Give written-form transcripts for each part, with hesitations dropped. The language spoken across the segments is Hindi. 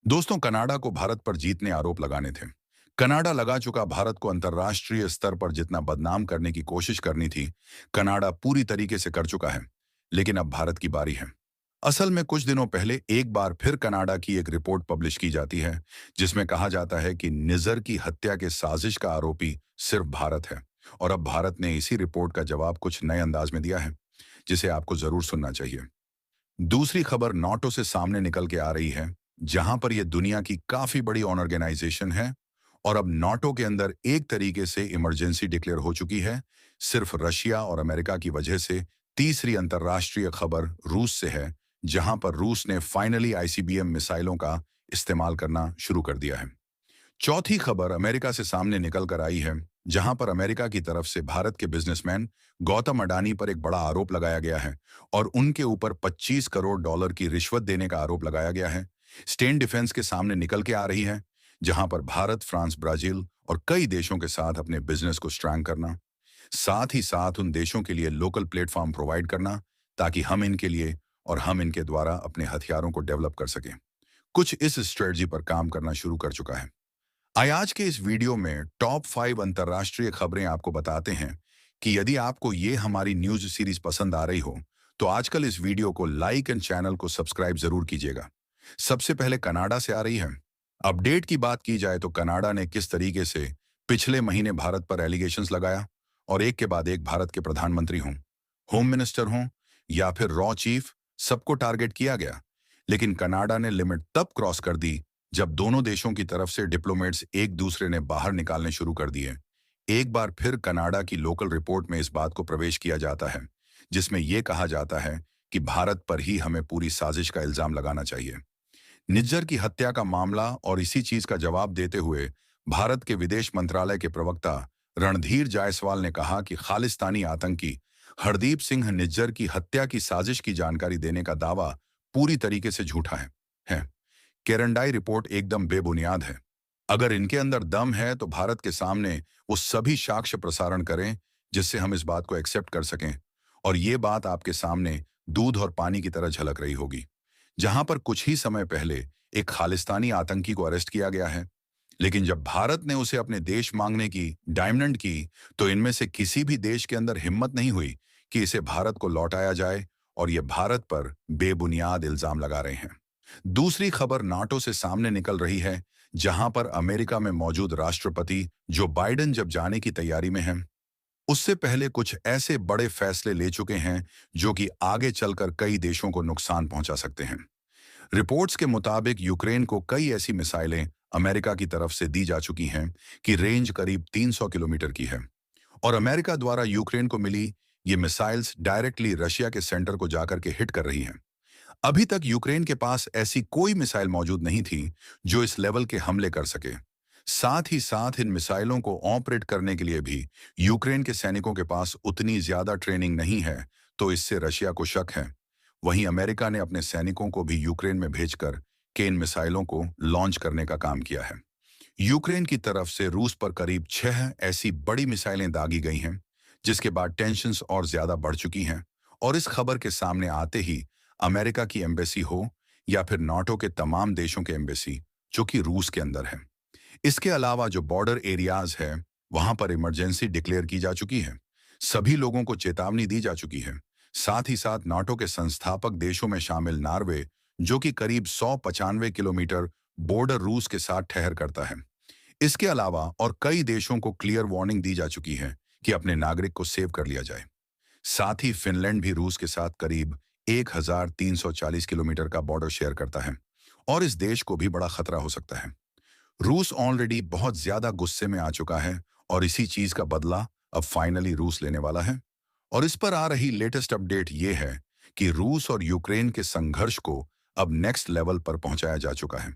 दोस्तों, कनाडा को भारत पर जीतने आरोप लगाने थे। कनाडा लगा चुका भारत को अंतर्राष्ट्रीय स्तर पर जितना बदनाम करने की कोशिश करनी थी, कनाडा पूरी तरीके से कर चुका है। लेकिन अब भारत की बारी है। असल में कुछ दिनों पहले एक बार फिर कनाडा की एक रिपोर्ट पब्लिश की जाती है, जिसमें कहा जाता है कि निज़र की हत्या के साजिश का आरोपी सिर्फ भारत है। और अब भारत ने इसी रिपोर्ट का जवाब कुछ नए अंदाज में दिया है, जिसे आपको जरूर सुनना चाहिए। दूसरी खबर नाटो से सामने निकल के आ रही है, जहां पर यह दुनिया की काफी बड़ी ऑर्गेनाइजेशन है और अब नाटो के अंदर एक तरीके से इमरजेंसी डिक्लेयर हो चुकी है, सिर्फ रशिया और अमेरिका की वजह से। तीसरी अंतर्राष्ट्रीय खबर रूस से है, जहां पर रूस ने फाइनली आईसीबीएम मिसाइलों का इस्तेमाल करना शुरू कर दिया है। चौथी खबर अमेरिका से सामने निकल कर आई है, जहां पर अमेरिका की तरफ से भारत के बिजनेसमैन गौतम अडानी पर एक बड़ा आरोप लगाया गया है और उनके ऊपर 25 करोड़ डॉलर की रिश्वत देने का आरोप लगाया गया है। स्टेन डिफेंस के सामने निकल के आ रही है, जहां पर भारत, फ्रांस, ब्राजील और कई देशों के साथ अपने बिजनेस को स्ट्रांग करना, साथ ही साथ उन देशों के लिए लोकल प्लेटफॉर्म प्रोवाइड करना, ताकि हम इनके लिए और हम इनके द्वारा अपने हथियारों को डेवलप कर सकें। कुछ इस स्ट्रेटजी पर काम करना शुरू कर चुका है। आज के इस वीडियो में टॉप 5 अंतर्राष्ट्रीय खबरें आपको बताते हैं कि यदि आपको ये हमारी न्यूज सीरीज पसंद आ रही हो, तो आजकल इस वीडियो को लाइक एंड चैनल को सब्सक्राइब जरूर कीजिएगा। सबसे पहले कनाडा से आ रही है। अपडेट की बात की जाए तो कनाडा ने किस तरीके से पिछले महीने भारत पर एलिगेशंस लगाया और एक के बाद एक भारत के प्रधानमंत्री हों, होम मिनिस्टर हों या फिर रॉ चीफ, सबको टारगेट किया गया। लेकिन कनाडा ने लिमिट तब क्रॉस कर दी जब दोनों देशों की तरफ से डिप्लोमेट्स एक दूसरे ने बाहर निकालने शुरू कर दिए। एक बार फिर कनाडा की लोकल रिपोर्ट में इस बात को प्रवेश किया जाता है, जिसमें यह कहा जाता है कि भारत पर ही हमें पूरी साजिश का इल्जाम लगाना चाहिए। निज्जर की हत्या का मामला और इसी चीज का जवाब देते हुए भारत के विदेश मंत्रालय के प्रवक्ता रणधीर जायसवाल ने कहा कि खालिस्तानी आतंकी हरदीप सिंह निज्जर की हत्या की साजिश की जानकारी देने का दावा पूरी तरीके से झूठा है। केरंडाई रिपोर्ट एकदम बेबुनियाद है। अगर इनके अंदर दम है तो भारत के सामने वो सभी साक्ष्य प्रसारण करें, जिससे हम इस बात को एक्सेप्ट कर सकें और ये बात आपके सामने दूध और पानी की तरह झलक रही होगी। जहां पर कुछ ही समय पहले एक खालिस्तानी आतंकी को अरेस्ट किया गया है, लेकिन जब भारत ने उसे अपने देश मांगने की डायमंड की, तो इनमें से किसी भी देश के अंदर हिम्मत नहीं हुई कि इसे भारत को लौटाया जाए और ये भारत पर बेबुनियाद इल्जाम लगा रहे हैं। दूसरी खबर नाटो से सामने निकल रही है, जहां पर अमेरिका में मौजूद राष्ट्रपति जो बाइडेन जब जाने की तैयारी में हैं, उससे पहले कुछ ऐसे बड़े फैसले ले चुके हैं जो कि आगे चलकर कई देशों को नुकसान पहुंचा सकते हैं। रिपोर्ट्स के मुताबिक यूक्रेन को कई ऐसी मिसाइलें अमेरिका की तरफ से दी जा चुकी हैं कि रेंज करीब 300 किलोमीटर की है और अमेरिका द्वारा यूक्रेन को मिली ये मिसाइल्स डायरेक्टली रशिया के सेंटर को जाकर के हिट कर रही हैं। अभी तक यूक्रेन के पास ऐसी कोई मिसाइल मौजूद नहीं थी जो इस लेवल के हमले कर सके। साथ ही साथ इन मिसाइलों को ऑपरेट करने के लिए भी यूक्रेन के सैनिकों के पास उतनी ज्यादा ट्रेनिंग नहीं है, तो इससे रशिया को शक है। वहीं अमेरिका ने अपने सैनिकों को भी यूक्रेन में भेजकर के इन मिसाइलों को लॉन्च करने का काम किया है। यूक्रेन की तरफ से रूस पर करीब 6 ऐसी बड़ी मिसाइलें दागी गई हैं, जिसके बाद टेंशन्स और ज्यादा बढ़ चुकी हैं। और इस खबर के सामने आते ही अमेरिका की एम्बेसी हो या फिर नाटो के तमाम देशों के एम्बेसी, जो कि रूस के अंदर है, इसके अलावा जो बॉर्डर एरियाज है, वहां पर इमरजेंसी डिक्लेयर की जा चुकी है। सभी लोगों को चेतावनी दी जा चुकी है। साथ ही साथ नाटो के संस्थापक देशों में शामिल नॉर्वे, जो कि करीब 195 किलोमीटर बॉर्डर रूस के साथ ठहर करता है, इसके अलावा और कई देशों को क्लियर वार्निंग दी जा चुकी है कि अपने नागरिक को सेव कर लिया जाए। साथ ही फिनलैंड भी रूस के साथ करीब 1340 किलोमीटर का बॉर्डर शेयर करता है और इस देश को भी बड़ा खतरा हो सकता है। रूस ऑलरेडी बहुत ज्यादा गुस्से में आ चुका है और इसी चीज का बदला अब फाइनली रूस लेने वाला है। और इस पर आ रही लेटेस्ट अपडेट ये है कि रूस और यूक्रेन के संघर्ष को अब नेक्स्ट लेवल पर पहुंचाया जा चुका है,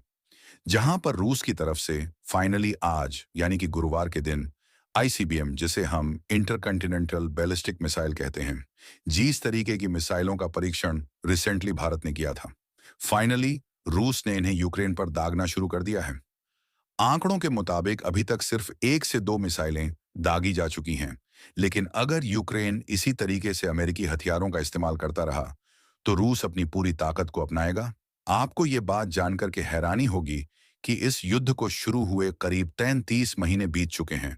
जहां पर रूस की तरफ से फाइनली आज यानी कि गुरुवार के दिन आईसीबीएम, जिसे हम इंटरकंटिनेंटल बैलिस्टिक मिसाइल कहते हैं, जिस तरीके की मिसाइलों का परीक्षण रिसेंटली भारत ने किया था, फाइनली रूस ने इन्हें यूक्रेन पर दागना शुरू कर दिया है। आंकड़ों के मुताबिक अभी तक सिर्फ 1 से 2 मिसाइलें दागी जा चुकी हैं, लेकिन अगर यूक्रेन इसी तरीके से अमेरिकी हथियारों का इस्तेमाल करता रहा, तो रूस अपनी पूरी ताकत को अपनाएगा आपको ये बात जानकर के हैरानी होगी कि इस युद्ध को शुरू हुए करीब 33 महीने बीत चुके हैं,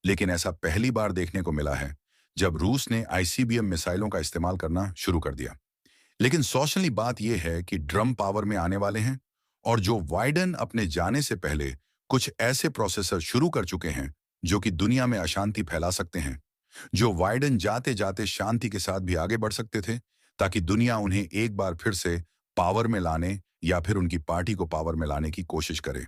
लेकिन ऐसा पहली बार देखने को मिला है जब रूस ने आईसीबीएम मिसाइलों का इस्तेमाल करना शुरू कर दिया। लेकिन सोशली बात यह है कि ड्रम पावर में आने वाले हैं और जो वाइडन अपने जाने से पहले कुछ ऐसे प्रोसेसर शुरू कर चुके हैं जो कि दुनिया में अशांति फैला सकते हैं। जो वाइडन जाते जाते शांति के साथ भी आगे बढ़ सकते थे ताकि दुनिया उन्हें एक बार फिर से पावर में लाने या फिर उनकी पार्टी को पावर में लाने की कोशिश करे।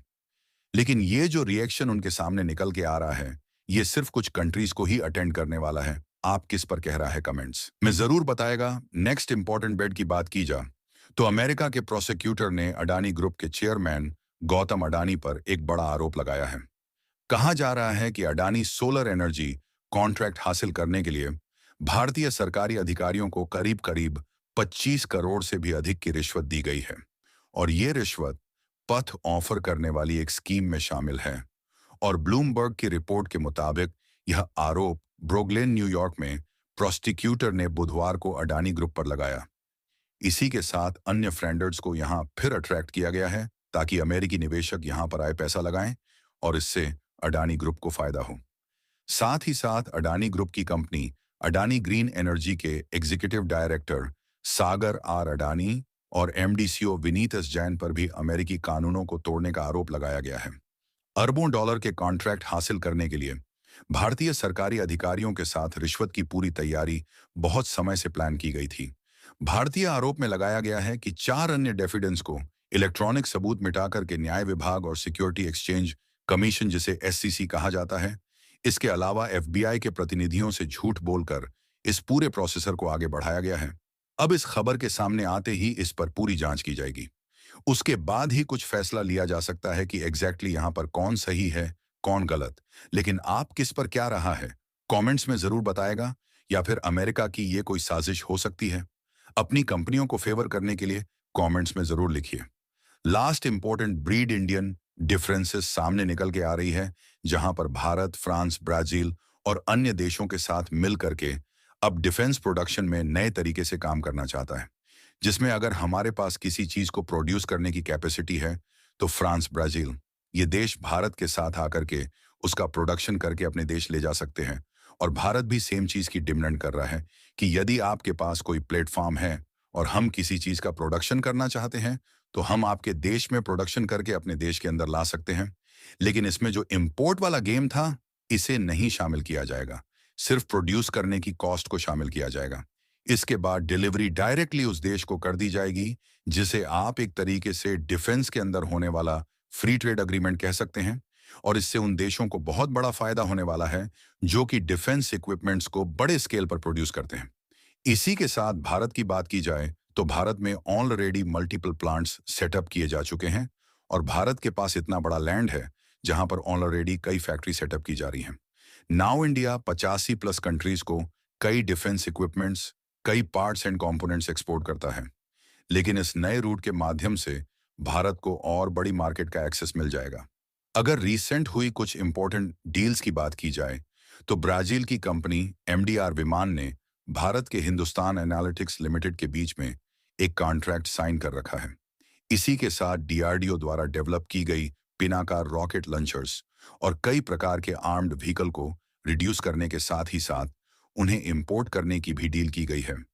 लेकिन ये जो रिएक्शन उनके सामने निकल के आ रहा है, ये सिर्फ कुछ कंट्रीज को ही अटेंड करने वाला है। आप किस पर कह रहा है कमेंट्स में जरूर बताएगा। नेक्स्ट इंपॉर्टेंट बेट की बात की जा तो अमेरिका के प्रोसिक्यूटर ने अडानी ग्रुप के चेयरमैन गौतम अडानी पर एक बड़ा आरोप लगाया है। कहा जा रहा है कि अडानी सोलर एनर्जी कॉन्ट्रैक्ट हासिल करने के लिए भारतीय सरकारी अधिकारियों को करीब करीब 25 करोड़ से भी अधिक की रिश्वत दी गई है और ये रिश्वत पथ ऑफर करने वाली एक स्कीम में शामिल है। और ब्लूमबर्ग की रिपोर्ट के मुताबिक यह आरोप ब्रुकलिन न्यूयॉर्क में प्रोसिक्यूटर ने बुधवार को अडानी ग्रुप पर लगाया। इसी के साथ अन्य फ्रेंडर्स को यहां फिर अट्रैक्ट किया गया है ताकि अमेरिकी निवेशक यहां पर आए पैसा लगाएं और इससे अडानी ग्रुप को फायदा हो। साथ ही साथ अडानी ग्रुप की कंपनी अडानी ग्रीन एनर्जी के executive director Sagar R Adani और एमडीसीओ विनीत एस जैन पर भी अमेरिकी कानूनों को तोड़ने का आरोप लगाया गया है। अरबों डॉलर के कॉन्ट्रैक्ट हासिल करने के लिए भारतीय सरकारी अधिकारियों के साथ रिश्वत की पूरी तैयारी बहुत समय से प्लान की गई थी। भारतीय आरोप में लगाया गया है कि 4 अन्य डेफिडेंस को इलेक्ट्रॉनिक सबूत मिटाकर के न्याय विभाग और सिक्योरिटी एक्सचेंज कमीशन जिसे एससीसी कहा जाता है, इसके अलावा एफबीआई के प्रतिनिधियों से झूठ बोलकर इस पूरे प्रोसेसर को आगे बढ़ाया गया है। अब इस खबर के सामने आते ही इस पर पूरी जांच की जाएगी। उसके बाद ही कुछ फैसला लिया जा सकता है कि एग्जैक्टली यहां पर कौन सही है कौन गलत। लेकिन आप किस पर क्या रहा है कमेंट्स में जरूर बताएगा। या फिर अमेरिका की ये कोई साजिश हो सकती है अपनी कंपनियों को फेवर करने के लिए, कमेंट्स में जरूर लिखिए। Last important breed Indian differences सामने निकल के आ रही है जहां पर भारत, फ्रांस, ब्राजील और अन्य देशों के साथ मिल करके अब डिफेंस प्रोडक्शन में नए तरीके से काम करना चाहता है, जिसमें अगर हमारे पास किसी चीज को प्रोड्यूस करने की कैपेसिटी है तो फ्रांस, ब्राजील ये देश भारत के साथ आकर के उसका प्रोडक्शन करके अपने देश ले जा सकते हैं। और भारत भी सेम चीज की डिमांड कर रहा है कि यदि आपके पास कोई प्लेटफॉर्म है और हम किसी चीज का प्रोडक्शन करना चाहते हैं तो हम आपके देश में प्रोडक्शन करके अपने देश के अंदर ला सकते हैं। लेकिन इसमें जो इंपोर्ट वाला गेम था इसे नहीं शामिल किया जाएगा, सिर्फ प्रोड्यूस करने की कॉस्ट को शामिल किया जाएगा। इसके बाद डिलीवरी डायरेक्टली उस देश को कर दी जाएगी, जिसे आप एक तरीके से डिफेंस के अंदर होने वाला फ्री ट्रेड अग्रीमेंट कह सकते हैं। और इससे उन देशों को बहुत बड़ा फायदा होने वाला है जो कि डिफेंस इक्विपमेंट्स को बड़े स्केल पर प्रोड्यूस करते हैं। इसी के साथ भारत की बात की जाए तो भारत में ऑलरेडी मल्टीपल प्लांट्स सेटअप किए जा चुके हैं और भारत के पास इतना बड़ा लैंड है जहां पर ऑलरेडी कई फैक्ट्री सेटअप की जा रही हैं। नाउ इंडिया 85 प्लस कंट्रीज को कई डिफेंस इक्विपमेंट्स, कई पार्ट्स एंड कंपोनेंट्स एक्सपोर्ट करता है। लेकिन इस नए रूट के माध्यम से भारत को और बड़ी मार्केट का एक्सेस मिल जाएगा। अगर रिसेंट हुई कुछ इंपॉर्टेंट डील्स की बात की जाए तो ब्राजील की कंपनी एमडीआर विमान ने भारत के हिंदुस्तान एनालिटिक्स लिमिटेड के बीच में एक कॉन्ट्रैक्ट साइन कर रखा है। इसी के साथ डीआरडीओ द्वारा डेवलप की गई पिनाकार रॉकेट लॉन्चर्स और कई प्रकार के आर्म्ड व्हीकल को रिड्यूस करने के साथ ही साथ उन्हें इंपोर्ट करने की भी डील की गई है।